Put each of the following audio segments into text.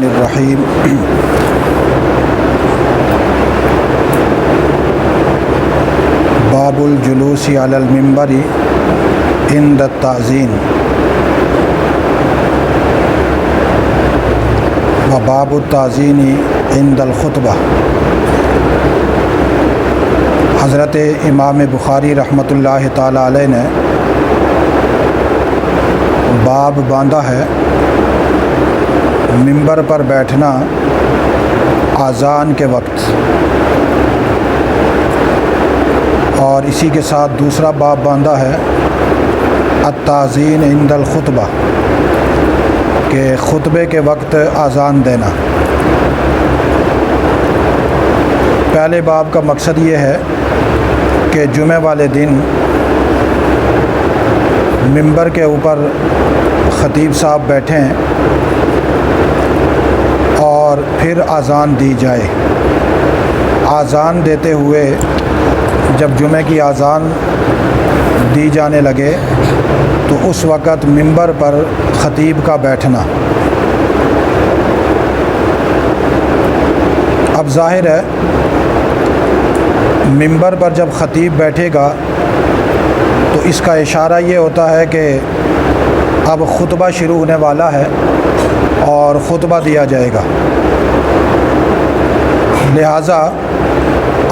الرحیم باب الجلوس علی المنبر عند التعظیم و باب التعظیم عند الخطبہ۔ حضرت امام بخاری رحمۃ اللہ تعالی علیہ نے باب باندھا ہے منبر پر بیٹھنا اذان کے وقت، اور اسی کے ساتھ دوسرا باب باندھا ہے التعظیم عند الخطبہ، کہ خطبے کے وقت اذان دینا۔ پہلے باب کا مقصد یہ ہے کہ جمعہ والے دن منبر کے اوپر خطیب صاحب بیٹھیں اور پھر اذان دی جائے۔ اذان دیتے ہوئے جب جمعہ کی اذان دی جانے لگے تو اس وقت منبر پر خطیب کا بیٹھنا۔ اب ظاہر ہے منبر پر جب خطیب بیٹھے گا تو اس کا اشارہ یہ ہوتا ہے کہ اب خطبہ شروع ہونے والا ہے اور خطبہ دیا جائے گا، لہٰذا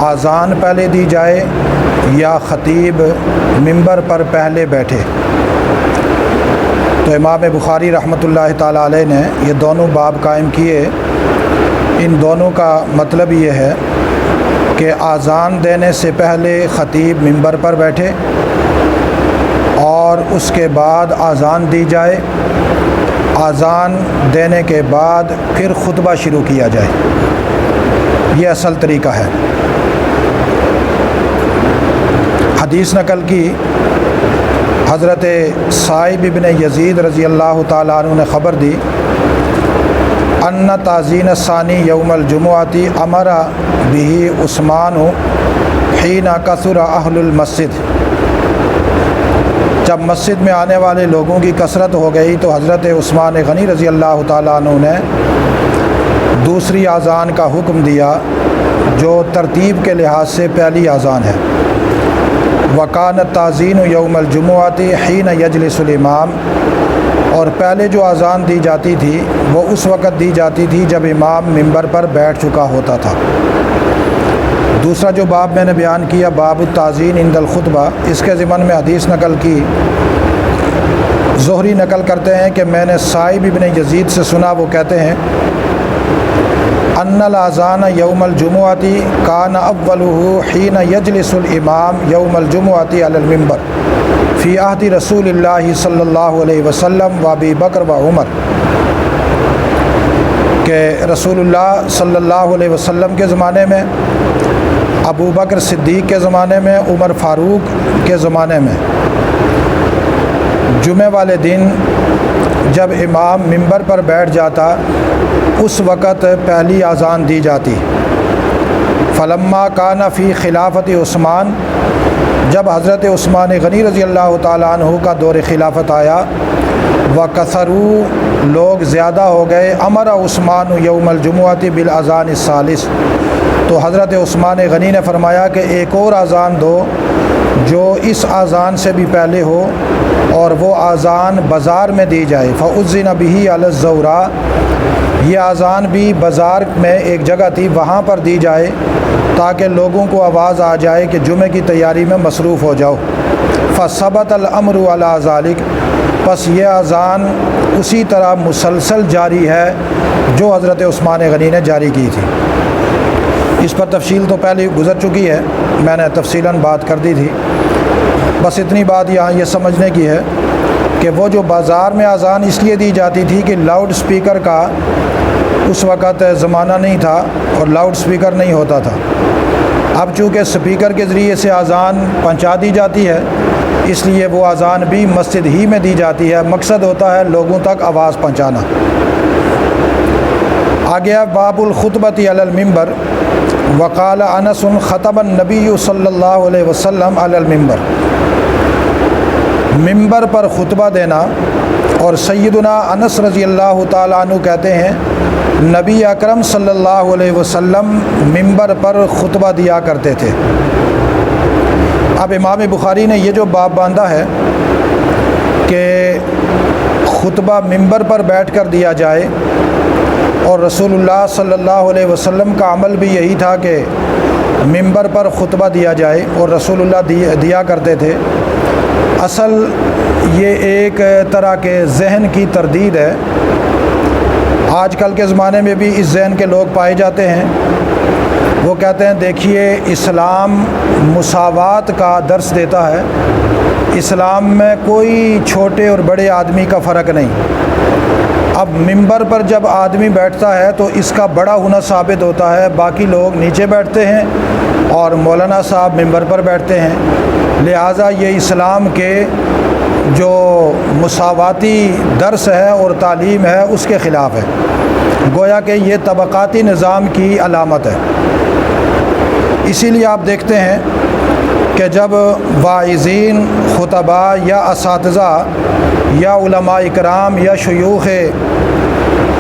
اذان پہلے دی جائے یا خطیب منبر پر پہلے بیٹھے۔ تو امام بخاری رحمۃ اللہ تعالی علیہ نے یہ دونوں باب قائم کیے۔ ان دونوں کا مطلب یہ ہے کہ اذان دینے سے پہلے خطیب منبر پر بیٹھے اور اس کے بعد اذان دی جائے، اذان دینے کے بعد پھر خطبہ شروع کیا جائے۔ یہ اصل طریقہ ہے۔ حدیث نقل کی حضرت صائب ابن یزید رضی اللہ تعالیٰ عنہ نے خبر دی ان تعظیم الثانی یوم الجمعۃ امر به عثمان حین کثر اہل المسجد۔ جب مسجد میں آنے والے لوگوں کی کثرت ہو گئی تو حضرت عثمان غنی رضی اللہ تعالیٰ عنہ نے دوسری اذان کا حکم دیا جو ترتیب کے لحاظ سے پہلی اذان ہے۔ وکان التعظیم یوم الجمعۃ حین یجلس الامام، اور پہلے جو اذان دی جاتی تھی وہ اس وقت دی جاتی تھی جب امام منبر پر بیٹھ چکا ہوتا تھا۔ دوسرا جو باب میں نے بیان کیا باب التعظیم عند الخطبہ، اس کے ضمن میں حدیث نقل کی، زہری نقل کرتے ہیں کہ میں نے صائب ابن یزید سے سنا، وہ کہتے ہیں ان الاذان یوم الجمعۃ کان اولہ حین یجلس الامام یوم الجمعۃ علی المنبر فی عہد رسول اللہ صلی اللہ علیہ وسلم و ابی بکر و عمر، کہ رسول اللہ صلی اللہ علیہ وسلم کے زمانے میں، ابو بکر صدیق کے زمانے میں، عمر فاروق کے زمانے میں جمعہ والے دن جب امام منبر پر بیٹھ جاتا اس وقت پہلی اذان دی جاتی۔ فلما کان فی خلافت عثمان، جب حضرت عثمان غنی رضی اللہ تعالیٰ عنہ کا دور خلافت آیا، وکثروا، لوگ زیادہ ہو گئے، امر عثمان یوم الجمعۃ بالاذان الثالث، تو حضرت عثمان غنی نے فرمایا کہ ایک اور اذان دو جو اس اذان سے بھی پہلے ہو، اور وہ اذان بازار میں دی جائے۔ فأذن به علی الزوراء، یہ اذان بھی بازار میں ایک جگہ تھی وہاں پر دی جائے تاکہ لوگوں کو آواز آ جائے کہ جمعہ کی تیاری میں مصروف ہو جاؤ۔ فثبت الامر علی ذلک، پس یہ اذان اسی طرح مسلسل جاری ہے جو حضرت عثمان غنی نے جاری کی تھی۔ اس پر تفصیل تو پہلے گزر چکی ہے، میں نے تفصیلاً بات کر دی تھی، بس اتنی بات یہاں یہ سمجھنے کی ہے کہ وہ جو بازار میں اذان اس لیے دی جاتی تھی کہ لاؤڈ سپیکر کا اس وقت زمانہ نہیں تھا اور لاؤڈ سپیکر نہیں ہوتا تھا۔ اب چونکہ سپیکر کے ذریعے سے اذان پہنچا دی جاتی ہے، اس لیے وہ اذان بھی مسجد ہی میں دی جاتی ہے، مقصد ہوتا ہے لوگوں تک آواز پہنچانا۔ آگے باب الخطبۃ علی المنبر، وقال انس خطب النبی صلی اللہ علیہ وسلم علی المنبر، ممبر پر خطبہ دینا۔ اور سیدنا انس رضی اللہ تعالیٰ عنہ کہتے ہیں نبی اکرم صلی اللہ علیہ وسلم ممبر پر خطبہ دیا کرتے تھے۔ اب امام بخاری نے یہ جو باب باندھا ہے کہ خطبہ ممبر پر بیٹھ کر دیا جائے، اور رسول اللہ صلی اللہ علیہ وسلم کا عمل بھی یہی تھا کہ ممبر پر خطبہ دیا جائے، اور رسول اللہ دیا کرتے تھے۔ اصل یہ ایک طرح کے ذہن کی تردید ہے۔ آج کل کے زمانے میں بھی اس ذہن کے لوگ پائے جاتے ہیں۔ وہ کہتے ہیں دیکھیے اسلام مساوات کا درس دیتا ہے، اسلام میں کوئی چھوٹے اور بڑے آدمی کا فرق نہیں۔ اب ممبر پر جب آدمی بیٹھتا ہے تو اس کا بڑا ہونا ثابت ہوتا ہے، باقی لوگ نیچے بیٹھتے ہیں اور مولانا صاحب ممبر پر بیٹھتے ہیں، لہٰذا یہ اسلام کے جو مساواتی درس ہے اور تعلیم ہے اس کے خلاف ہے، گویا کہ یہ طبقاتی نظام کی علامت ہے۔ اسی لیے آپ دیکھتے ہیں کہ جب واعظین، خطباء یا اساتذہ یا علماء اکرام یا شیوخ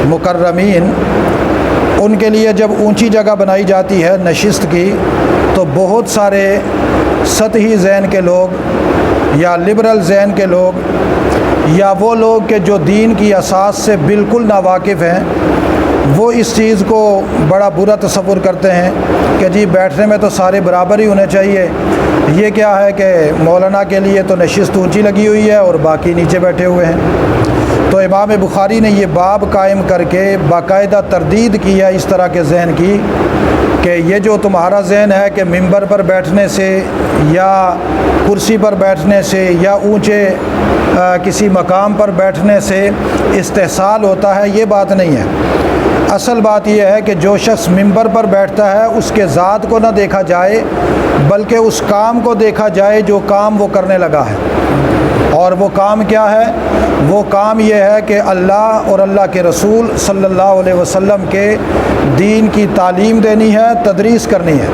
مکرمین، ان کے لیے جب اونچی جگہ بنائی جاتی ہے نشست کی، تو بہت سارے سطحی ذہن کے لوگ یا لبرل ذہن کے لوگ یا وہ لوگ کہ جو دین کی اساس سے بالکل ناواقف ہیں، وہ اس چیز کو بڑا برا تصور کرتے ہیں کہ جی بیٹھنے میں تو سارے برابر ہی ہونے چاہیے، یہ کیا ہے کہ مولانا کے لیے تو نشست اونچی لگی ہوئی ہے اور باقی نیچے بیٹھے ہوئے ہیں۔ تو امام بخاری نے یہ باب قائم کر کے باقاعدہ تردید کی ہے اس طرح کے ذہن کی کہ یہ جو تمہارا ذہن ہے کہ ممبر پر بیٹھنے سے یا کرسی پر بیٹھنے سے یا اونچے کسی مقام پر بیٹھنے سے استحصال ہوتا ہے، یہ بات نہیں ہے۔ اصل بات یہ ہے کہ جو شخص ممبر پر بیٹھتا ہے اس کے ذات کو نہ دیکھا جائے بلکہ اس کام کو دیکھا جائے جو کام وہ کرنے لگا ہے۔ اور وہ کام کیا ہے؟ وہ کام یہ ہے کہ اللہ اور اللہ کے رسول صلی اللہ علیہ وسلم کے دین کی تعلیم دینی ہے، تدریس کرنی ہے۔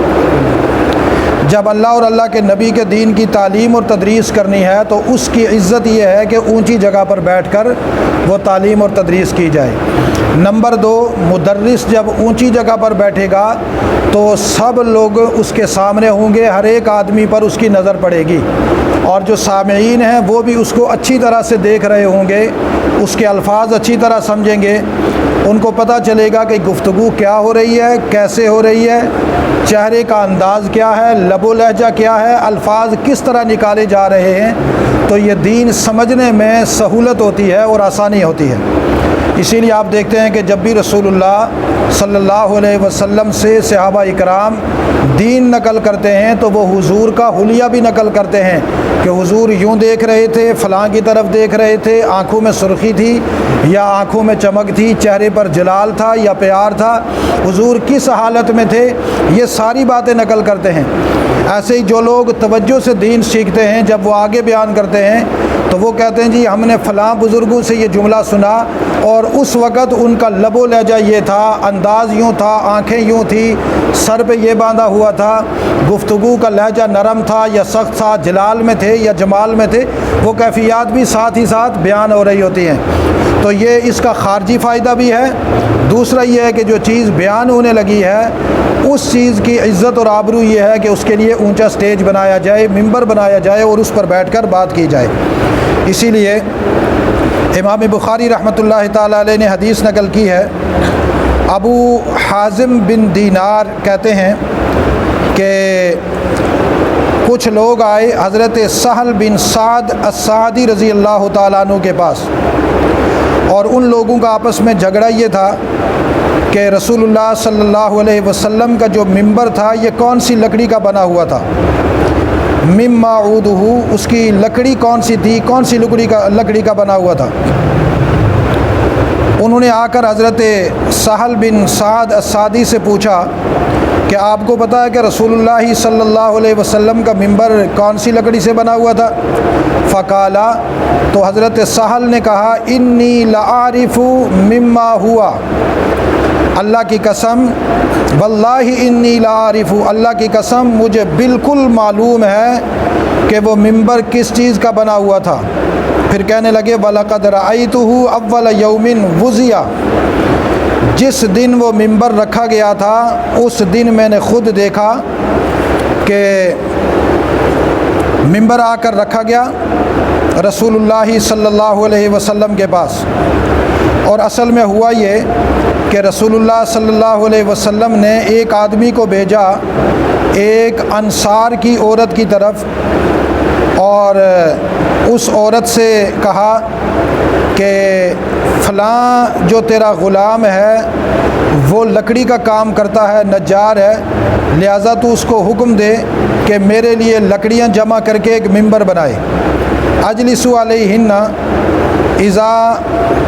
جب اللہ اور اللہ کے نبی کے دین کی تعلیم اور تدریس کرنی ہے تو اس کی عزت یہ ہے کہ اونچی جگہ پر بیٹھ کر وہ تعلیم اور تدریس کی جائے۔ نمبر 2، مدرس جب اونچی جگہ پر بیٹھے گا تو سب لوگ اس کے سامنے ہوں گے، ہر ایک آدمی پر اس کی نظر پڑے گی، اور جو سامعین ہیں وہ بھی اس کو اچھی طرح سے دیکھ رہے ہوں گے، اس کے الفاظ اچھی طرح سمجھیں گے، ان کو پتہ چلے گا کہ گفتگو کیا ہو رہی ہے، کیسے ہو رہی ہے، چہرے کا انداز کیا ہے، لب و لہجہ کیا ہے، الفاظ کس طرح نکالے جا رہے ہیں، تو یہ دین سمجھنے میں سہولت ہوتی ہے اور آسانی ہوتی ہے۔ اسی لیے آپ دیکھتے ہیں کہ جب بھی رسول اللہ صلی اللہ علیہ وسلم سے صحابہ اکرام دین نقل کرتے ہیں تو وہ حضور کا حلیہ بھی نقل کرتے ہیں کہ حضور یوں دیکھ رہے تھے، فلاں کی طرف دیکھ رہے تھے، آنکھوں میں سرخی تھی یا آنکھوں میں چمک تھی، چہرے پر جلال تھا یا پیار تھا، حضور کس حالت میں تھے، یہ ساری باتیں نقل کرتے ہیں۔ ایسے ہی جو لوگ توجہ سے دین سیکھتے ہیں جب وہ آگے بیان کرتے ہیں تو وہ کہتے ہیں جی ہم نے فلاں بزرگوں سے یہ جملہ سنا اور اس وقت ان کا لب و لہجہ یہ تھا، انداز یوں تھا، آنکھیں یوں تھی، سر پہ یہ باندھا ہوا تھا، گفتگو کا لہجہ نرم تھا یا سخت تھا، جلال میں تھے یا جمال میں تھے، وہ کیفیات بھی ساتھ ہی ساتھ بیان ہو رہی ہوتی ہیں۔ تو یہ اس کا خارجی فائدہ بھی ہے۔ دوسرا یہ ہے کہ جو چیز بیان ہونے لگی ہے اس چیز کی عزت اور آبرو یہ ہے کہ اس کے لیے اونچا سٹیج بنایا جائے، ممبر بنایا جائے اور اس پر بیٹھ کر بات کی جائے۔ اسی لیے امام بخاری رحمۃ اللہ تعالیٰ علیہ نے حدیث نقل کی ہے، ابو حازم بن دینار کہتے ہیں کہ کچھ لوگ آئے حضرت سہل بن سعد السعدی رضی اللہ تعالیٰ عنہ کے پاس، اور ان لوگوں کا آپس میں جھگڑا یہ تھا کہ رسول اللہ صلی اللہ علیہ وسلم کا جو ممبر تھا یہ کون سی لکڑی کا بنا ہوا تھا، مما عودہ، اس کی لکڑی کون سی تھی، کون سی لکڑی کا بنا ہوا تھا۔ انہوں نے آ کر حضرت سہل بن سعد السعدی سے پوچھا کہ آپ کو پتہ ہے کہ رسول اللہ صلی اللہ علیہ وسلم کا ممبر کون سی لکڑی سے بنا ہوا تھا؟ فقالا، تو حضرت سہل نے کہا انی لعارف مما ہوا، اللہ کی قسم واللہ انی لا اعرف، اللہ کی قسم مجھے بالکل معلوم ہے کہ وہ ممبر کس چیز کا بنا ہوا تھا۔ پھر کہنے لگے وَلَقَدْ رَأَيْتُهُ أَوَّلَ يَوْمٍ وُزِيَ، جس دن وہ ممبر رکھا گیا تھا اس دن میں نے خود دیکھا کہ ممبر آ کر رکھا گیا رسول اللہ صلی اللہ علیہ وسلم کے پاس۔ اور اصل میں ہوا یہ کہ رسول اللہ صلی اللہ علیہ وسلم نے ایک آدمی کو بھیجا ایک انصار کی عورت کی طرف، اور اس عورت سے کہا کہ فلاں جو تیرا غلام ہے وہ لکڑی کا کام کرتا ہے، نجار ہے، لہٰذا تو اس کو حکم دے کہ میرے لیے لکڑیاں جمع کر کے ایک ممبر بنائے۔ اجلسوا علیہن اذا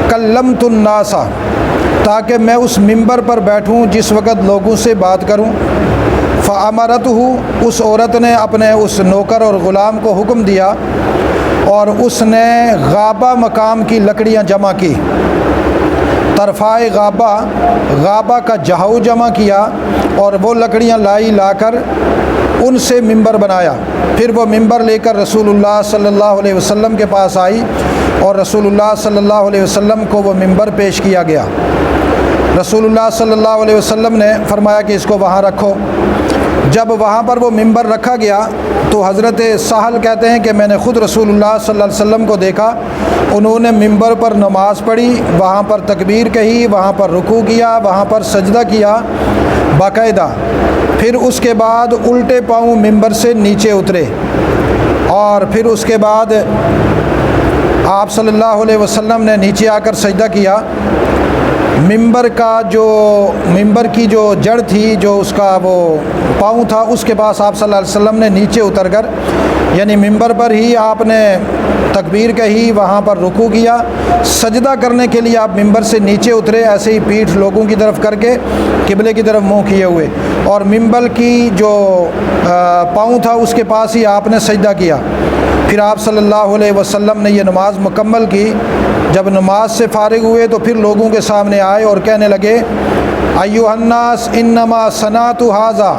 کلمت الناس، تاکہ میں اس ممبر پر بیٹھوں جس وقت لوگوں سے بات کروں۔ فامرتہ، اس عورت نے اپنے اس نوکر اور غلام کو حکم دیا اور اس نے غابہ مقام کی لکڑیاں جمع کی، طرفائے غابہ، غابہ کا جہو جمع کیا اور وہ لکڑیاں لا کر ان سے ممبر بنایا۔ پھر وہ ممبر لے کر رسول اللہ صلی اللہ علیہ وسلم کے پاس آئی اور رسول اللہ صلی اللہ علیہ وسلم کو وہ ممبر پیش کیا گیا۔ رسول اللہ صلی اللہ علیہ وسلم نے فرمایا کہ اس کو وہاں رکھو۔ جب وہاں پر وہ ممبر رکھا گیا تو حضرت سہل کہتے ہیں کہ میں نے خود رسول اللہ صلی اللہ علیہ وسلم کو دیکھا، انہوں نے ممبر پر نماز پڑھی، وہاں پر تکبیر کہی، وہاں پر رکوع کیا، وہاں پر سجدہ کیا باقاعدہ۔ پھر اس کے بعد الٹے پاؤں ممبر سے نیچے اترے، اور پھر اس کے بعد آپ صلی اللہ علیہ وسلم نے نیچے آ کر سجدہ کیا۔ ممبر کی جو جڑ تھی، جو اس کا وہ پاؤں تھا، اس کے پاس آپ صلی اللہ علیہ وسلم نے نیچے اتر کر، یعنی ممبر پر ہی آپ نے تکبیر کہی، وہاں پر رکوع کیا، سجدہ کرنے کے لیے آپ ممبر سے نیچے اترے، ایسے ہی پیٹھ لوگوں کی طرف کر کے قبلے کی طرف منہ کیے ہوئے، اور ممبر کی جو پاؤں تھا اس کے پاس ہی آپ نے سجدہ کیا۔ پھر آپ صلی اللہ علیہ وسلم نے یہ نماز مکمل کی۔ جب نماز سے فارغ ہوئے تو پھر لوگوں کے سامنے آئے اور کہنے لگے ایھا الناس انما صنعت ھذا،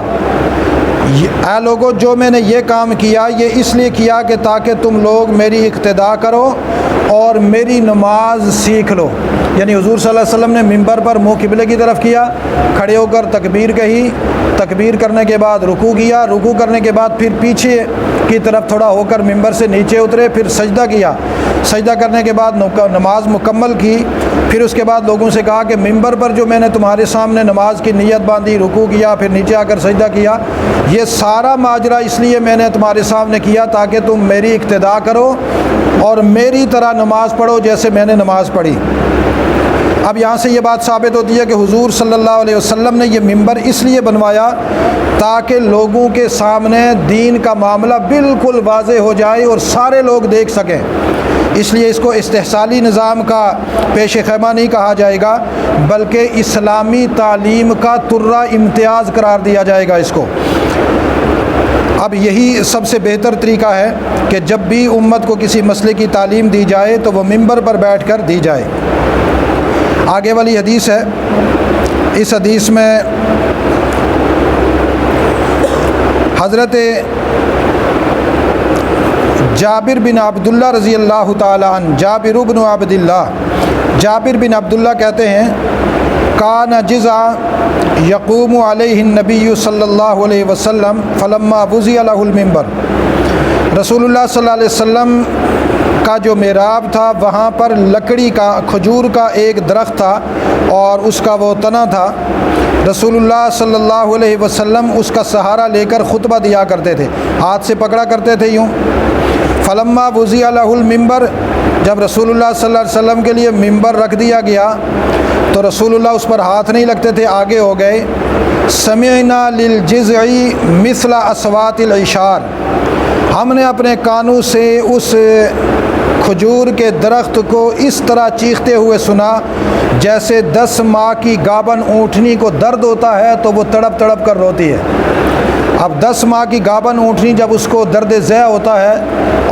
اے لوگوں جو میں نے یہ کام کیا یہ اس لیے کیا کہ تاکہ تم لوگ میری اقتداء کرو اور میری نماز سیکھ لو۔ یعنی حضور صلی اللہ علیہ وسلم نے ممبر پر منہ قبلے کی طرف کیا، کھڑے ہو کر تکبیر کہی، تکبیر کرنے کے بعد رکوع کیا، رکوع کرنے کے بعد پھر پیچھے کی طرف تھوڑا ہو کر ممبر سے نیچے اترے، پھر سجدہ کیا، سجدہ کرنے کے بعد نماز مکمل کی۔ پھر اس کے بعد لوگوں سے کہا کہ ممبر پر جو میں نے تمہارے سامنے نماز کی نیت باندھی، رکوع کیا، پھر نیچے آ کر سجدہ کیا، یہ سارا ماجرا اس لیے میں نے تمہارے سامنے کیا تاکہ تم میری اقتداء کرو اور میری طرح نماز پڑھو جیسے میں نے نماز پڑھی۔ اب یہاں سے یہ بات ثابت ہوتی ہے کہ حضور صلی اللہ علیہ وسلم نے یہ ممبر اس لیے بنوایا تاکہ لوگوں کے سامنے دین کا معاملہ بالکل واضح ہو جائے اور سارے لوگ دیکھ سکیں۔ اس لیے اس کو استحصالی نظام کا پیش خیمہ نہیں کہا جائے گا، بلکہ اسلامی تعلیم کا ترہ امتیاز قرار دیا جائے گا اس کو۔ اب یہی سب سے بہتر طریقہ ہے کہ جب بھی امت کو کسی مسئلے کی تعلیم دی جائے تو وہ ممبر پر بیٹھ کر دی جائے۔ آگے والی حدیث ہے، اس حدیث میں حضرت جابر بن عبداللہ رضی اللہ تعالیٰ عنہ، جابر بن عبداللہ، جابر بن عبداللہ کہتے ہیں کان جزع یقوم علیہ النبی صلی اللہ علیہ وسلم فلما وضع له المنبر، رسول اللہ صلی اللہ علیہ وسلم کا جو محراب تھا وہاں پر لکڑی کا، کھجور کا ایک درخت تھا اور اس کا وہ تنا تھا۔ رسول اللہ صلی اللہ علیہ وسلم اس کا سہارا لے کر خطبہ دیا کرتے تھے، ہاتھ سے پکڑا کرتے تھے یوں۔ فلما وضع له المنبر، جب رسول اللہ صلی اللہ علیہ وسلم کے لیے ممبر رکھ دیا گیا تو رسول اللہ اس پر ہاتھ نہیں لگتے تھے، آگے ہو گئے۔ سمعنا للجذع مثل اصوات العشار، ہم نے اپنے کانوں سے اس کھجور کے درخت کو اس طرح چیختے ہوئے سنا جیسے 10 ماہ کی گابن اونٹنی کو درد ہوتا ہے تو وہ تڑپ تڑپ کر روتی ہے۔ اب 10 ماہ کی گابن اونٹنی جب اس کو درد ذیع ہوتا ہے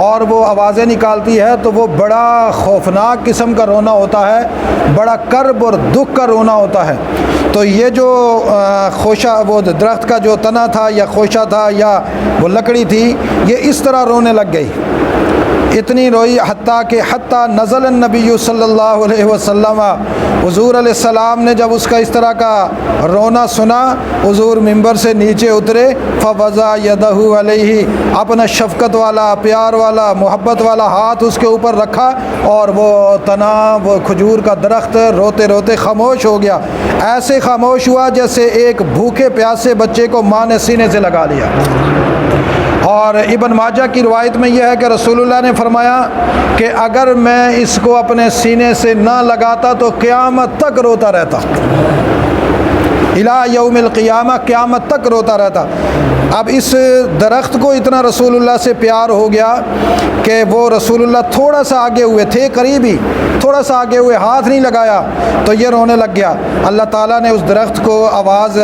اور وہ آوازیں نکالتی ہے تو وہ بڑا خوفناک قسم کا رونا ہوتا ہے، بڑا کرب اور دکھ کا رونا ہوتا ہے۔ تو یہ جو خوشہ وہ درخت کا جو تنا تھا یا خوشہ تھا یا وہ لکڑی تھی، یہ اس طرح رونے لگ گئی، اتنی روئی حتیٰ نزل النبی صلی اللہ علیہ وسلم، حضور علیہ السلام نے جب اس کا اس طرح کا رونا سنا، حضور ممبر سے نیچے اترے، فوضع یدہ علیہ، اپنا شفقت والا، پیار والا، محبت والا ہاتھ اس کے اوپر رکھا، اور وہ تنا، وہ کھجور کا درخت روتے روتے خاموش ہو گیا، ایسے خاموش ہوا جیسے ایک بھوکے پیاسے بچے کو ماں نے سینے سے لگا لیا۔ اور ابن ماجہ کی روایت میں یہ ہے کہ رسول اللہ نے فرمایا کہ اگر میں اس کو اپنے سینے سے نہ لگاتا تو قیامت تک روتا رہتا، الی یوم القیامہ، قیامت تک روتا رہتا۔ اب اس درخت کو اتنا رسول اللہ سے پیار ہو گیا کہ وہ رسول اللہ تھوڑا سا آگے ہوئے تھے، قریب ہی تھوڑا سا آگے ہوئے، ہاتھ نہیں لگایا تو یہ رونے لگ گیا۔ اللہ تعالیٰ نے اس درخت کو آواز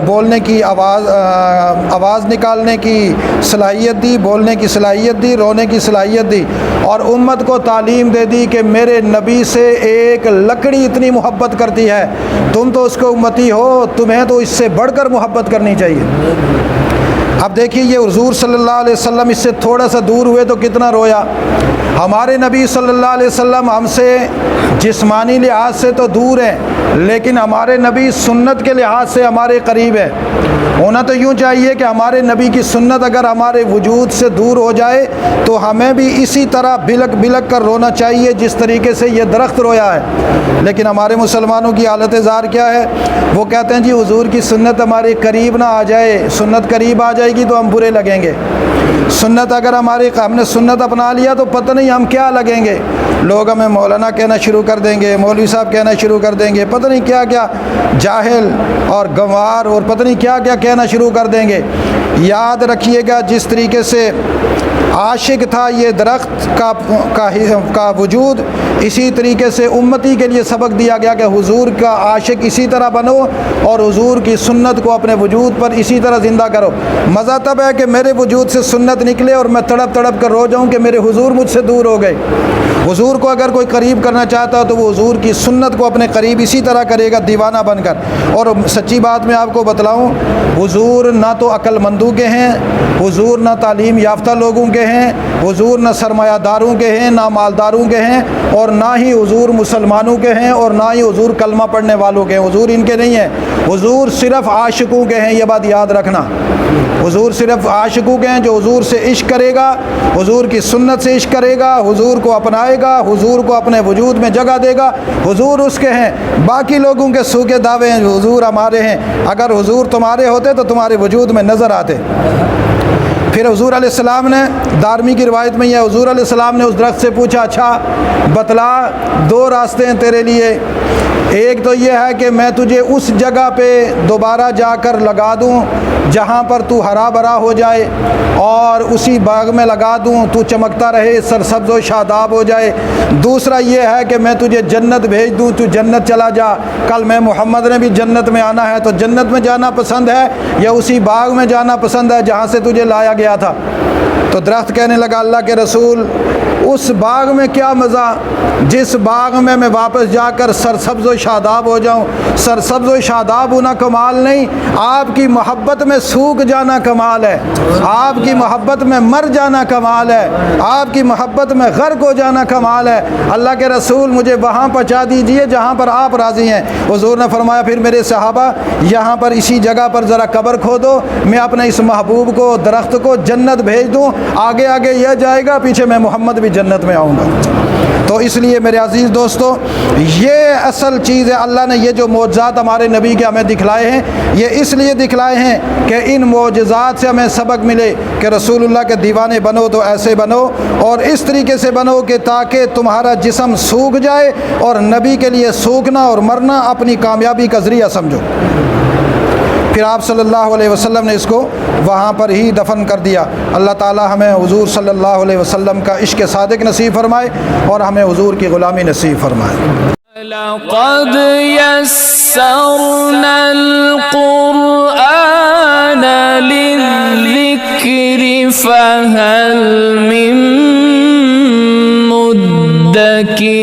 بولنے کی، آواز نکالنے کی صلاحیت دی، بولنے کی صلاحیت دی، رونے کی صلاحیت دی، اور امت کو تعلیم دے دی کہ میرے نبی سے ایک لکڑی اتنی محبت کرتی ہے، تم تو اس کو امتی ہو، تمہیں تو اس سے بڑھ کر محبت کرنی چاہیے۔ اب دیکھیے یہ حضور صلی اللہ علیہ وسلم اس سے تھوڑا سا دور ہوئے تو کتنا رویا۔ ہمارے نبی صلی اللہ علیہ وسلم ہم سے جسمانی لحاظ سے تو دور ہیں، لیکن ہمارے نبی سنت کے لحاظ سے ہمارے قریب ہے۔ ہونا تو یوں چاہیے کہ ہمارے نبی کی سنت اگر ہمارے وجود سے دور ہو جائے تو ہمیں بھی اسی طرح بلک بلک کر رونا چاہیے جس طریقے سے یہ درخت رویا ہے۔ لیکن ہمارے مسلمانوں کی حالت زار کیا ہے؟ وہ کہتے ہیں جی حضور کی سنت ہمارے قریب نہ آ جائے، سنت قریب آ جائے گی تو ہم برے لگیں گے، سنت اگر ہم نے سنت اپنا لیا تو پتہ نہیں ہم کیا لگیں گے، لوگ ہمیں مولانا کہنا شروع کر دیں گے، مولوی صاحب کہنا شروع کر دیں گے، پتہ نہیں کیا کیا، جاہل اور گنوار اور پتہ نہیں کیا کیا کہنا شروع کر دیں گے۔ یاد رکھیے گا جس طریقے سے عاشق تھا یہ درخت کا وجود، اسی طریقے سے امتی کے لیے سبق دیا گیا کہ حضور کا عاشق اسی طرح بنو اور حضور کی سنت کو اپنے وجود پر اسی طرح زندہ کرو۔ مزہ تب ہے کہ میرے وجود سے سنت نکلے اور میں تڑپ تڑپ کر رو جاؤں کہ میرے حضور مجھ سے دور ہو گئے۔ حضور کو اگر کوئی قریب کرنا چاہتا ہے تو وہ حضور کی سنت کو اپنے قریب اسی طرح کرے گا، دیوانہ بن کر۔ اور سچی بات میں آپ کو بتلاؤں، حضور نہ تو عقل مندوں کے ہیں، حضور نہ تعلیم یافتہ لوگوں کے ہیں، حضور نہ سرمایہ داروں کے ہیں، نہ مالداروں کے ہیں، اور نہ ہی حضور مسلمانوں کے ہیں، اور نہ ہی حضور کلمہ پڑھنے والوں کے ہیں، حضور ان کے نہیں ہیں، حضور صرف عاشقوں کے ہیں۔ یہ بات یاد رکھنا، حضور صرف عاشقوں کے ہیں جو حضور سے عشق کرے گا، حضور کی سنت سے عشق کرے گا، حضور کو اپنائے گا، حضور کو اپنے وجود میں جگہ دے گا، حضور اس کے ہیں۔ باقی لوگوں کے سوکھے دعوے ہیں حضور ہمارے ہیں، اگر حضور تمہارے ہوتے تو تمہارے وجود میں نظر آتے۔ پھر حضور علیہ السلام نے، دارمی کی روایت میں یہ ہے، حضور علیہ السلام نے اس درخت سے پوچھا اچھا بتلا، دو راستے ہیں تیرے لیے، ایک تو یہ ہے کہ میں تجھے اس جگہ پہ دوبارہ جا کر لگا دوں جہاں پر تو ہرا بھرا ہو جائے، اور اسی باغ میں لگا دوں تو چمکتا رہے، سرسبز و شاداب ہو جائے۔ دوسرا یہ ہے کہ میں تجھے جنت بھیج دوں، تو جنت چلا جا، کل میں محمد نے بھی جنت میں آنا ہے، تو جنت میں جانا پسند ہے یا اسی باغ میں جانا پسند ہے جہاں سے تجھے لایا گیا تھا؟ تو درخت کہنے لگا اللہ کے رسول اس باغ میں کیا مزہ جس باغ میں میں واپس جا کر سرسبز و شاداب ہو جاؤں۔ سرسبز و شاداب ہونا کمال نہیں، آپ کی محبت میں سوکھ جانا کمال ہے، آپ کی محبت میں مر جانا کمال ہے، آپ کی محبت میں غرق ہو جانا کمال ہے۔ اللہ کے رسول مجھے وہاں پہنچا دیجئے جہاں پر آپ راضی ہیں۔ حضور نے فرمایا پھر میرے صحابہ یہاں پر اسی جگہ پر ذرا قبر کھودو، میں اپنے اس محبوب کو درخت کو جنت بھیج دوں، آگے آگے یہ جائے گا، پیچھے میں محمد بھی جنت میں آؤں گا۔ تو اس لیے میرے عزیز دوستو یہ اصل چیز ہے، اللہ نے یہ جو معجزات ہمارے نبی کے ہمیں دکھلائے ہیں یہ اس لیے دکھلائے ہیں کہ ان معجزات سے ہمیں سبق ملے کہ رسول اللہ کے دیوانے بنو تو ایسے بنو اور اس طریقے سے بنو کہ تاکہ تمہارا جسم سوکھ جائے اور نبی کے لیے سوکھنا اور مرنا اپنی کامیابی کا ذریعہ سمجھو۔ پھر آپ صلی اللہ علیہ وسلم نے اس کو وہاں پر ہی دفن کر دیا۔ اللہ تعالی ہمیں حضور صلی اللہ علیہ وسلم کا عشق صادق نصیب فرمائے اور ہمیں حضور کی غلامی نصیب فرمائے۔ لقد يسرنا القرآن فهل من مدكر